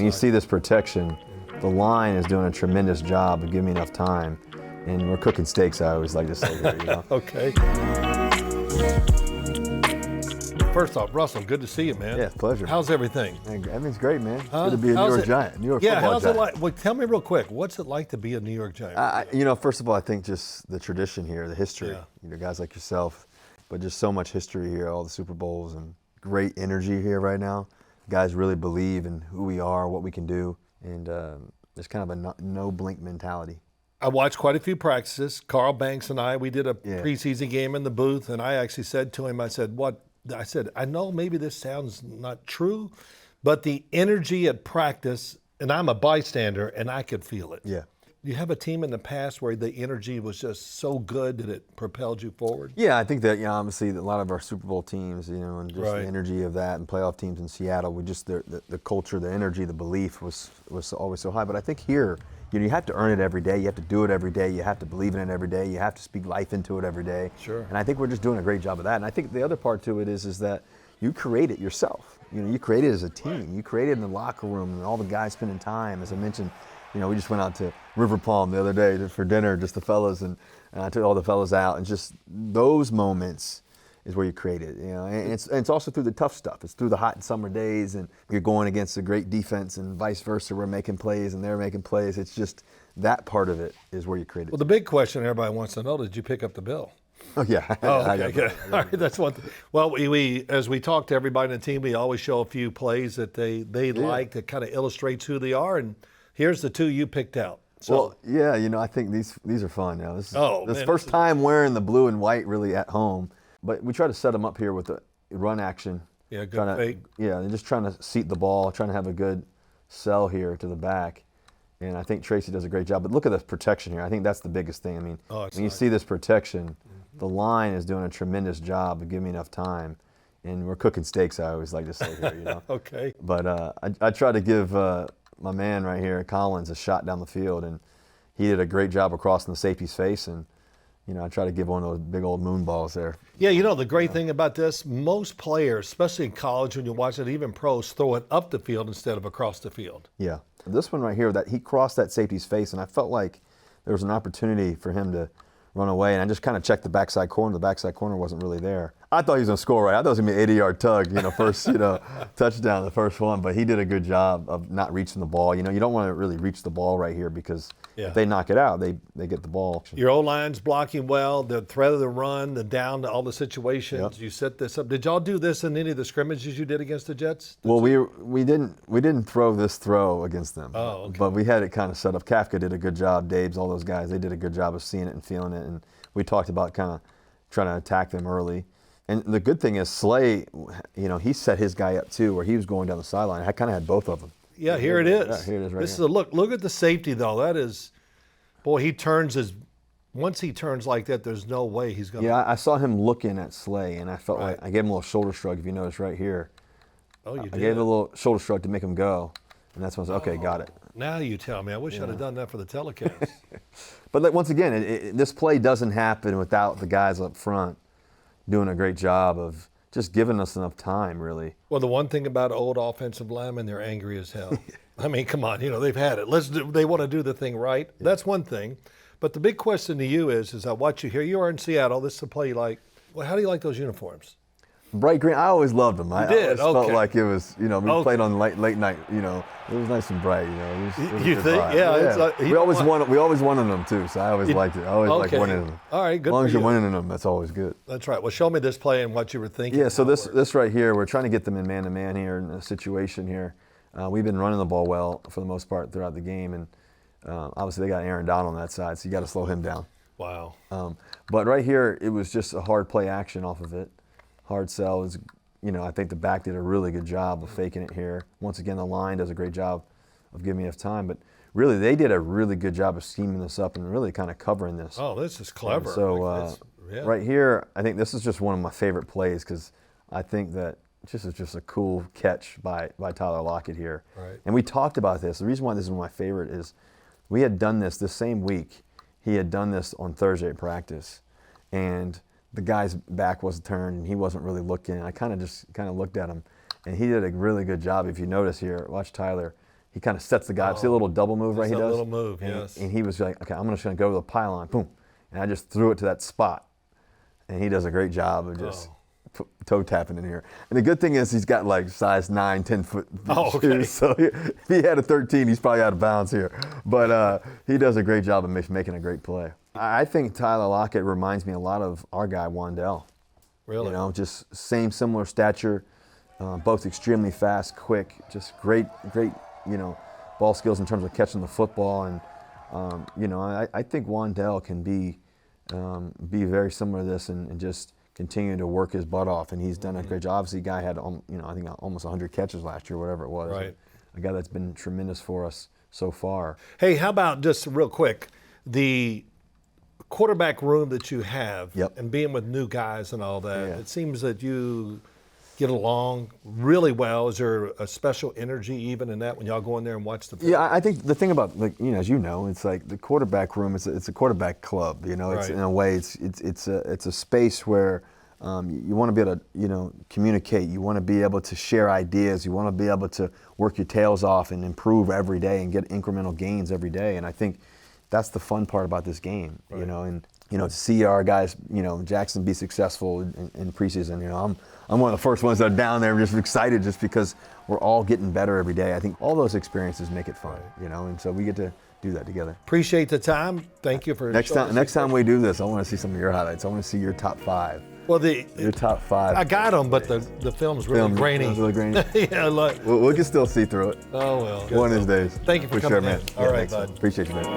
When you see this protection, the line is doing a tremendous job of giving me enough time. And we're cooking steaks, I always like to say here, you know. Okay. First off, Russell, good to see you, man. Yeah, pleasure. How's everything? Man, everything's great, man. Huh? Good to be a New How's York it- Giant, New York Yeah, football how's Giant. it like? Well, tell me real quick, what's it like to be a New York Giant? You know, first of all, I think just the tradition here, the history. Yeah. You know, guys like yourself, but just so much history here, all the Super Bowls and great energy here right now. Guys really believe in who we are, what we can do, and there's kind of a no blink mentality. I watched quite a few practices. Carl Banks and we did a Yeah. preseason game in the booth, and I actually said to him, I said, I know maybe this sounds not true, but the energy at practice, and I'm a bystander, and I could feel it. Yeah. You have a team in the past where the energy was just so good that it propelled you forward? Yeah, I think that, you know, obviously a lot of our Super Bowl teams, you know, and just Right. the energy of that, and playoff teams in Seattle, we just the culture, the energy, the belief was always so high. But I think here, you know, you have to earn it every day. You have to do it every day. You have to believe in it every day. You have to speak life into it every day. Sure. And I think we're just doing a great job of that. And I think the other part to it is that you create it yourself. You know, you create it as a team. You create it in the locker room and all the guys spending time. As I mentioned, you know, we just went out to River Palm the other day for dinner, just the fellas, and I took all the fellas out, and just those moments is where you create it. You know, and it's also through the tough stuff. It's through the hot summer days, and you're going against a great defense, and vice versa. We're making plays, and they're making plays. It's just that part of it is where you create it. Well, the big question everybody wants to know, did you pick up the bill? Oh yeah. Oh, I okay, got good. that. All right, that's one thing. Well, we as we talk to everybody in the team, we always show a few plays that they like that kind of illustrates who they are, and here's the two you picked out. So, Well, yeah, you know, I think these are fun. You know, this man, is first time wearing the blue and white really at home, but we try to set them up here with the run action. Yeah, good Trying to- fake. Yeah, and just trying to seat the ball, trying to have a good sell here to the back. And I think Tracy does a great job. But look at the protection here. I think that's the biggest thing. I mean, Oh, it's when you nice. see this protection, the line is doing a tremendous job of giving me enough time. And we're cooking steaks, I always like to say here, you know. okay. But I try to give my man right here, Collins, a shot down the field, and he did a great job of crossing the safety's face. And you know, I try to give one of those big old moon balls there. Yeah, you know, the great thing about this, most players, especially in college when you watch it, even pros, throw it up the field instead of across the field. Yeah, this one right here, that he crossed that safety's face, and I felt like there was an opportunity for him to run away, and I just kind of checked the backside corner. The backside corner wasn't really there. I thought he was going to score right. I thought it was going to be an 80-yard tug, you know, first, you know, touchdown, the first one. But he did a good job of not reaching the ball. You know, you don't want to really reach the ball right here because if they knock it out, they get the ball. Your O-line's blocking well, the threat of the run, the down to all the situations. Yep. You set this up. Did y'all do this in any of the scrimmages you did against the Jets? Well, we didn't throw this throw against them. Oh, okay. But we had it kind of set up. Kafka did a good job. Dave's, all those guys, they did a good job of seeing it and feeling it. And we talked about kind of trying to attack them early. And the good thing is Slay, you know, he set his guy up too, where he was going down the sideline. I kind of had both of them. Yeah, here it is. Yeah, here it is right This here. is a look. Look at the safety, though. That is, boy, he turns once he turns like that, there's no way he's going to. Yeah, I saw him looking at Slay, and I felt Right. like I gave him a little shoulder shrug, if you notice right here. Oh, you did. I gave him a little shoulder shrug to make him go. And that's when I was okay, got it. Now you tell me. I wish I'd have done that for the telecast. But like, once again, this play doesn't happen without the guys up front doing a great job of just giving us enough time, really. Well, the one thing about old offensive linemen, they're angry as hell. I mean, come on, you know, they've had it. They want to do the thing right. That's one thing. But the big question to you is I watch you here. You are in Seattle. This is a play you like. Well, how do you like those uniforms? Bright green, I always loved them. I did? always felt Okay. like it was, you know, we Okay. played on late night, you know, it was nice and bright, you know. It was You a good think? vibe. Yeah, it's like- we always wanted them too, so I always liked it. I always liked winning them. All right, good As long for as you're you. winning them, that's always good. That's right. Well, show me this play and what you were thinking. Yeah, so how it worked. this right here, we're trying to get them in man-to-man here in a situation here. We've been running the ball well for the most part throughout the game, and obviously they got Aaron Donald on that side, so you got to slow him down. Wow. But right here, it was just a hard play action off of it. Hard sell is, you know, I think the back did a really good job of faking it here. Once again, the line does a great job of giving me enough time, but really they did a really good job of scheming this up and really kind of covering this. Oh, this is clever. And so Like this- yeah. right here, I think this is just one of my favorite plays because I think that this is just a cool catch by Tyler Lockett here. Right. And we talked about this. The reason why this is my favorite is we had done this same week. He had done this on Thursday at practice, and the guy's back was turned and he wasn't really looking. I kind of looked at him, and he did a really good job. If you notice here, watch Tyler. he kind of sets the guy up. See a little double move, right? He That's a does. little move, and, yes. And he was like, okay, I'm just going to go to the pylon, boom, and I just threw it to that spot, and he does a great job of just toe tapping in here. And the good thing is he's got like size 9, 10 foot shoes. So if he had a 13, he's probably out of bounds here. But he does a great job of making a great play. I think Tyler Lockett reminds me a lot of our guy Wandell. Really? You know, just similar stature, both extremely fast, quick, just great, you know, ball skills in terms of catching the football. And you know, I think Wandell can be very similar to this and just continue to work his butt off, and he's done a great job. Obviously, the guy had, you know, I think almost 100 catches last year, whatever it was. Right. A guy that's been tremendous for us so far. Hey, how about just real quick, the quarterback room that you have, and being with new guys and all that, it seems that you get along really well. Is there a special energy even in that when y'all go in there and watch the film? Yeah, I think the thing about, like, you know, as you know, it's like the quarterback room. It's a quarterback club. You know, it's in a way, it's a space where you want to be able to, you know, communicate. You want to be able to share ideas. You want to be able to work your tails off and improve every day and get incremental gains every day. And I think that's the fun part about this game. You know, and you know, to see our guys, you know, Jackson be successful in preseason. You know, I'm one of the first ones that are down there just excited just because we're all getting better every day. I think all those experiences make it fun, you know, and so we get to do that together. Appreciate the time. Thank you for next time we do this, I want to see some of your highlights. I want to see your top 5. Well, your top 5. I got them, but the film's really grainy. It's really grainy. Yeah, like, we can still see through it. Oh well. One of these days. Thank you for coming sure, man. in. All right, bud. Appreciate you, man.